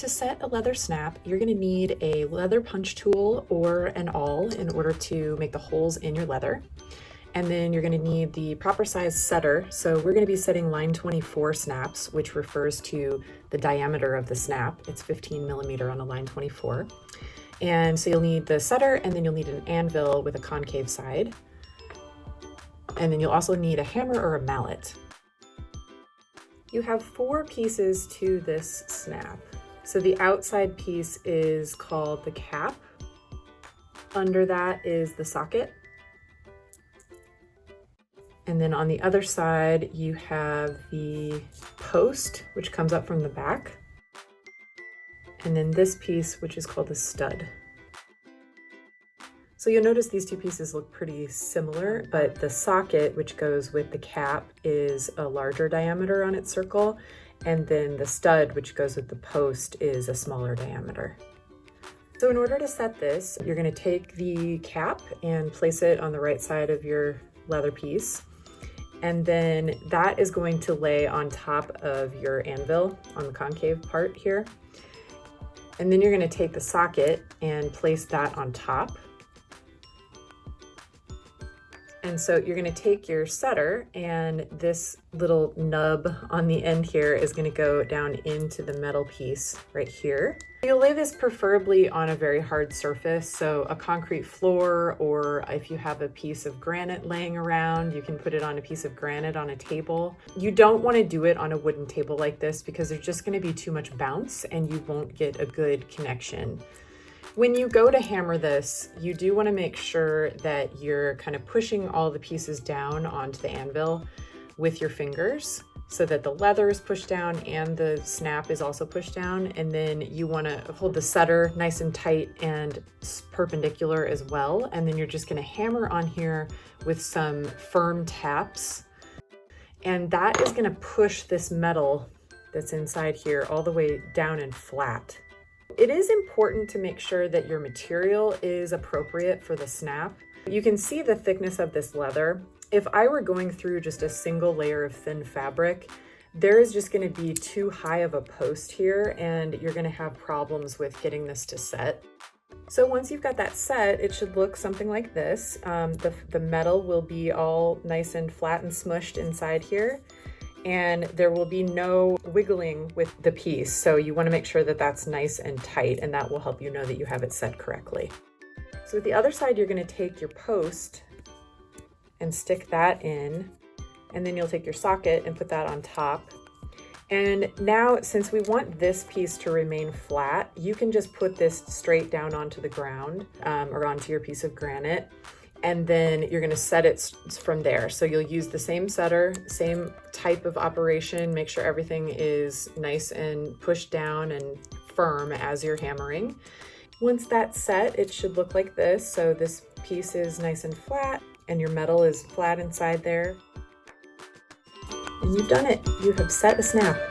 To set a leather snap, you're going to need a leather punch tool or an awl in order to make the holes in your leather. And then you're going to need the proper size setter. So we're going to be setting line 24 snaps, which refers to the diameter of the snap. It's 15 millimeter on a line 24. And so you'll need the setter, and then you'll need an anvil with a concave side. And then you'll also need a hammer or a mallet. You have 4 pieces to this snap. So the outside piece is called the cap. Under that is the socket. And then on the other side, you have the post, which comes up from the back. And then this piece, which is called the stud. So you'll notice these 2 pieces look pretty similar, but the socket, which goes with the cap, is a larger diameter on its circle. And then the stud, which goes with the post, is a smaller diameter. So in order to set this, you're going to take the cap and place it on the right side of your leather piece. And then that is going to lay on top of your anvil on the concave part here. And then you're going to take the socket and place that on top. And so you're going to take your setter, and this little nub on the end here is going to go down into the metal piece right here. You'll lay this preferably on a very hard surface, so a concrete floor, or if you have a piece of granite laying around, you can put it on a piece of granite on a table. You don't want to do it on a wooden table like this because there's just going to be too much bounce and you won't get a good connection. When you go to hammer this, you do want to make sure that you're kind of pushing all the pieces down onto the anvil with your fingers so that the leather is pushed down and the snap is also pushed down. And then you want to hold the setter nice and tight and perpendicular as well. And then you're just going to hammer on here with some firm taps. And that is going to push this metal that's inside here all the way down and flat. It is important to make sure that your material is appropriate for the snap. You can see the thickness of this leather. If I were going through just a single layer of thin fabric, there is just going to be too high of a post here, and you're going to have problems with getting this to set. So once you've got that set, it should look something like this. The metal will be all nice and flat and smushed inside here. And there will be no wiggling with the piece. So you want to make sure that that's nice and tight, and that will help you know that you have it set correctly. So with the other side, you're going to take your post and stick that in, and then you'll take your socket and put that on top. And now, since we want this piece to remain flat, you can just put this straight down onto the ground or onto your piece of granite. And then you're going to set it from there. So you'll use the same setter, same type of operation, make sure everything is nice and pushed down and firm as you're hammering. Once that's set, it should look like this. So this piece is nice and flat, and your metal is flat inside there. And you've done it. You have set a snap.